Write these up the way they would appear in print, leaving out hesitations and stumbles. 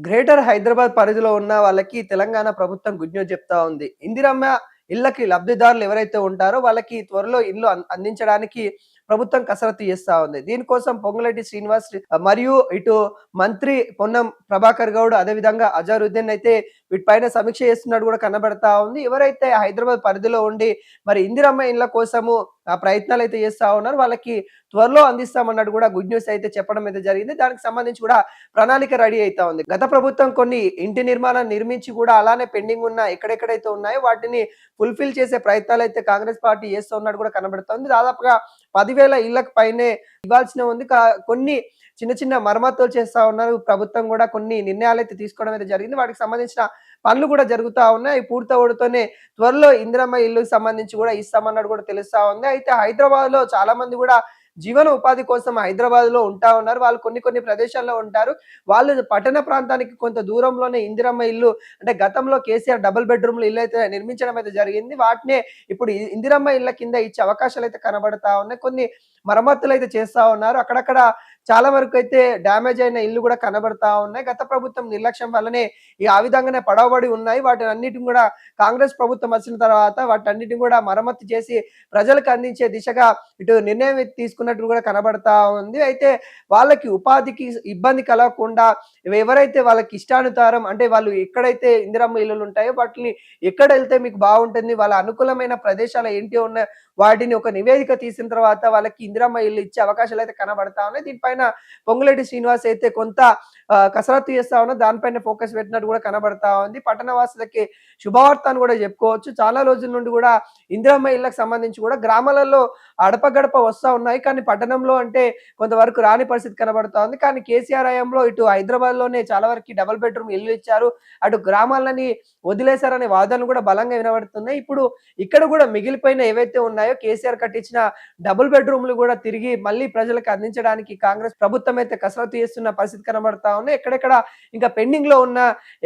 Greater Hyderabad పరిధిలో ఉన్న వాళ్ళకి తెలంగాణ ప్రభుత్వం గుడ్ న్యూస్ చెప్తా ఉంది. ఇందిరమ్మ ఇళ్ళకి లబ్ధిదారులు ఎవరైతే ఉంటారో వాళ్ళకి త్వరలో ఇల్లు అందించడానికి ప్రభుత్వం కసరత్తు చేస్తా ఉంది. దీనికోసం పొంగులేటి శ్రీనివాస్ మరియు ఇటు మంత్రి పొన్నం ప్రభాకర్ గౌడ్ అదేవిధంగా అజరుద్దీన్ అయితే వీటిపైన సమీక్ష చేస్తున్నట్టు కూడా కనబడతా ఉంది. ఎవరైతే హైదరాబాద్ పరిధిలో ఉండి మరి ఇందిరమ్మ ఇళ్ళ కోసము ఆ ప్రయత్నాలు అయితే చేస్తా ఉన్నారు. వాళ్ళకి త్వరలో అందిస్తామన్నట్టు కూడా గుడ్ న్యూస్ అయితే చెప్పడం అయితే జరిగింది. దానికి సంబంధించి కూడా ప్రణాళిక రెడీ అయితా ఉంది. గత ప్రభుత్వం కొన్ని ఇంటి నిర్మాణాన్ని నిర్మించి కూడా అలానే పెండింగ్ ఉన్న ఎక్కడెక్కడైతే ఉన్నాయో వాటిని ఫుల్ఫిల్ చేసే ప్రయత్నాలు అయితే కాంగ్రెస్ పార్టీ చేస్తున్నట్టు కూడా కనబడుతోంది. దాదాపుగా 10,000 ఇళ్లకు పైనే ఇవ్వాల్సిన ఉంది. కొన్ని చిన్న చిన్న మరమ్మతులు చేస్తా ఉన్నారు. ప్రభుత్వం కూడా కొన్ని నిర్ణయాలు అయితే తీసుకోవడం అయితే జరిగింది. వాటికి సంబంధించిన పనులు కూడా జరుగుతా ఉన్నాయి. అవి పూర్తవడంతోనే త్వరలో ఇందిరమ్మ ఇల్లుకి సంబంధించి కూడా ఇస్తామన్నట్టు కూడా తెలుస్తా ఉంది. అయితే హైదరాబాద్ లో చాలా మంది కూడా జీవన ఉపాధి కోసం హైదరాబాద్ లో ఉంటా ఉన్నారు. వాళ్ళు కొన్ని ప్రదేశాల్లో ఉంటారు. వాళ్ళు పట్టణ ప్రాంతానికి కొంత దూరంలోనే ఇందిరమ్మ ఇల్లు అంటే గతంలో కేసీఆర్ డబుల్ బెడ్రూమ్లు ఇల్లు అయితే నిర్మించడం అయితే జరిగింది. వాటినే ఇప్పుడు ఇందిరమ్మ ఇళ్ళ కింద ఇచ్చే అవకాశాలు అయితే కనబడతా ఉన్నాయి. కొన్ని మరమ్మతులు అయితే చేస్తా ఉన్నారు. అక్కడక్కడ చాలా వరకు అయితే డ్యామేజ్ అయిన ఇల్లు కూడా కనబడతా ఉన్నాయి. గత ప్రభుత్వం నిర్లక్ష్యం వల్లనే ఆ విధంగానే పడవబడి ఉన్నాయి. వాటిని అన్నిటిని కూడా కాంగ్రెస్ ప్రభుత్వం వచ్చిన తర్వాత వాటన్నిటిని కూడా మరమ్మతు చేసి ప్రజలకు అందించే దిశగా ఇటు నిర్ణయం తీసుకున్నట్టు కూడా కనబడతా ఉంది. అయితే వాళ్ళకి ఉపాధికి ఇబ్బంది కలగకుండా ఎవరైతే వాళ్ళకి ఇష్టానుసారం అంటే వాళ్ళు ఎక్కడైతే ఇందిరమ్మ ఇల్లులు ఉంటాయో వాటిని ఎక్కడ వెళ్తే మీకు బాగుంటుంది, వాళ్ళ అనుకూలమైన ప్రదేశాలు ఏంటి ఉన్న వాటిని ఒక నివేదిక తీసిన తర్వాత వాళ్ళకి ఇందిరమ్మ ఇల్లు ఇచ్చే అవకాశాలు అయితే కనబడతా ఉన్నాయి. దీనిపైన పొంగులేటి శ్రీనివాస్ అయితే కొంత కసరత్తు చేస్తా ఉన్నారు. దానిపైన ఫోకస్ పెట్టినట్టు కూడా కనబడతా ఉంది. పట్టణవాసులకి శుభవార్త అని కూడా చెప్పుకోవచ్చు. చాలా రోజుల నుండి కూడా ఇందిరమ్మ ఇళ్ళకి సంబంధించి కూడా గ్రామాలలో అడప గడప వస్తా ఉన్నాయి. కానీ పట్టణంలో అంటే కొంతవరకు రాని పరిస్థితి కనబడతా ఉంది. కానీ కేసీఆర్ హయాంలో ఇటు హైదరాబాద్ లోనే చాలా వరకు డబుల్ బెడ్రూమ్ ఇల్లు ఇచ్చారు. అటు గ్రామాలని వదిలేశారనే వాదనలు కూడా బలంగా వినబడుతున్నాయి. ఇప్పుడు ఇక్కడ కూడా మిగిలిపోయిన ఏవైతే ఉన్నాయో కేసీఆర్ కట్టించిన డబుల్ బెడ్రూమ్లు కూడా తిరిగి మళ్ళీ ప్రజలకు అందించడానికి కాంగ్రెస్ ప్రభుత్వం అయితే కసరత్తు చేస్తున్న పరిస్థితి కనబడతా ఉన్నాయి. ఎక్కడెక్కడ ఇంకా పెండింగ్ లో ఉన్న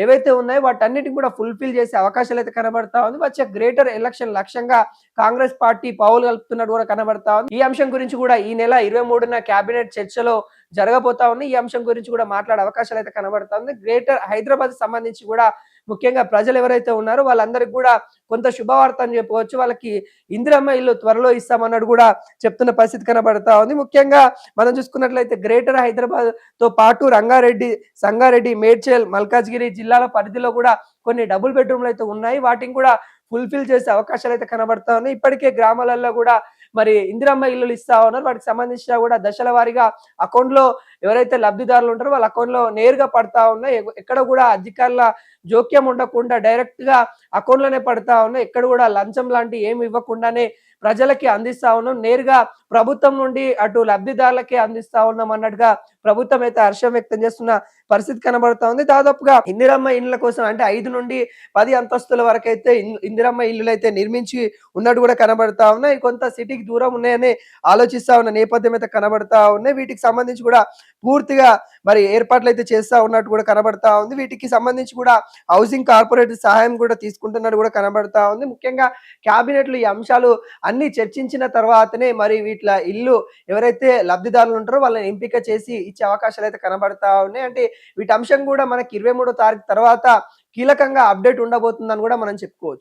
ఏవైతే ఉన్నాయో వాటన్నిటిని కూడా ఫుల్ఫిల్ చేసే అవకాశాలు అయితే కనబడతా ఉంది. వచ్చే గ్రేటర్ ఎలక్షన్ లక్ష్యంగా కాంగ్రెస్ పార్టీ పావులు కలుపుతున్నట్టు కూడా కనబడతా ఉంది. ఈ అంశం గురించి కూడా ఈ నెల 23న కేబినెట్ చర్చలో జరగబోతా ఉంది. ఈ అంశం గురించి కూడా మాట్లాడే అవకాశాలు అయితే కనబడతా ఉంది. గ్రేటర్ హైదరాబాద్ సంబంధించి కూడా ముఖ్యంగా ప్రజలు ఎవరైతే ఉన్నారో వాళ్ళందరికీ కూడా కొంత శుభవార్త అని చెప్పవచ్చు. వాళ్ళకి ఇందిరమ్మ ఇల్లు త్వరలో ఇస్తామన్నట్టు కూడా చెప్తున్న పరిస్థితి కనబడతా ఉంది. ముఖ్యంగా మనం చూసుకున్నట్లయితే గ్రేటర్ హైదరాబాద్ తో పాటు రంగారెడ్డి, సంగారెడ్డి, మేడ్చల్, మల్కాజ్గిరి జిల్లాల పరిధిలో కూడా కొన్ని డబుల్ బెడ్రూమ్లు అయితే ఉన్నాయి. వాటిని కూడా ఫుల్ఫిల్ చేసే అవకాశాలు అయితే కనబడతా ఉన్నాయి. ఇప్పటికే గ్రామాలలో కూడా మరి ఇందిరమ్మ ఇల్లులు ఇస్తా ఉన్నారు. వాటికి సంబంధించిన కూడా దశల వారీగా అకౌంట్ లో ఎవరైతే లబ్ధిదారులు ఉంటారో వాళ్ళ అకౌంట్ లో నేరుగా పడతా ఉన్నాయి. ఎక్కడ కూడా అధికారుల జోక్యం ఉండకుండా డైరెక్ట్ గా అకౌంట్ లోనే పడతా ఉన్నాయి. ఎక్కడ కూడా లంచం లాంటి ఏమి ఇవ్వకుండానే ప్రజలకి అందిస్తా ఉన్నాం. నేరుగా ప్రభుత్వం నుండి అటు లబ్ధిదారులకే అందిస్తా ఉన్నాం అన్నట్టుగా ప్రభుత్వం అయితే హర్షం వ్యక్తం చేస్తున్న పరిస్థితి కనబడతా ఉంది. దాదాపుగా ఇందిరమ్మ ఇళ్ళ కోసం అంటే 5 నుండి 10 అంతస్తుల వరకు అయితే ఇందిరమ్మ ఇల్లులు అయితే నిర్మించి ఉన్నట్టు కూడా కనబడతా ఉన్నాయి. కొంత సిటీకి దూరం ఉన్నాయని ఆలోచిస్తా ఉన్న నేపథ్యం అయితే కనబడతా ఉన్నాయి. వీటికి సంబంధించి కూడా పూర్తిగా మరి ఏర్పాట్లు అయితే చేస్తా ఉన్నట్టు కూడా కనబడతా ఉంది. వీటికి సంబంధించి కూడా హౌసింగ్ కార్పొరేట్ సహాయం కూడా తీసుకుంటున్నట్టు కూడా కనబడతా ఉంది. ముఖ్యంగా కేబినెట్ లో ఈ అంశాలు అన్ని చర్చించిన తర్వాతనే మరి వీటిల ఇల్లు ఎవరైతే లబ్ధిదారులు ఉంటారో వాళ్ళని ఎంపిక చేసి ఇచ్చే అవకాశాలు అయితే కనబడతా ఉన్నాయి. అంటే వీటి అంశం కూడా మనకి 23వ తారీఖు తర్వాత కీలకంగా అప్డేట్ ఉండబోతుందని కూడా మనం చెప్పుకోవచ్చు.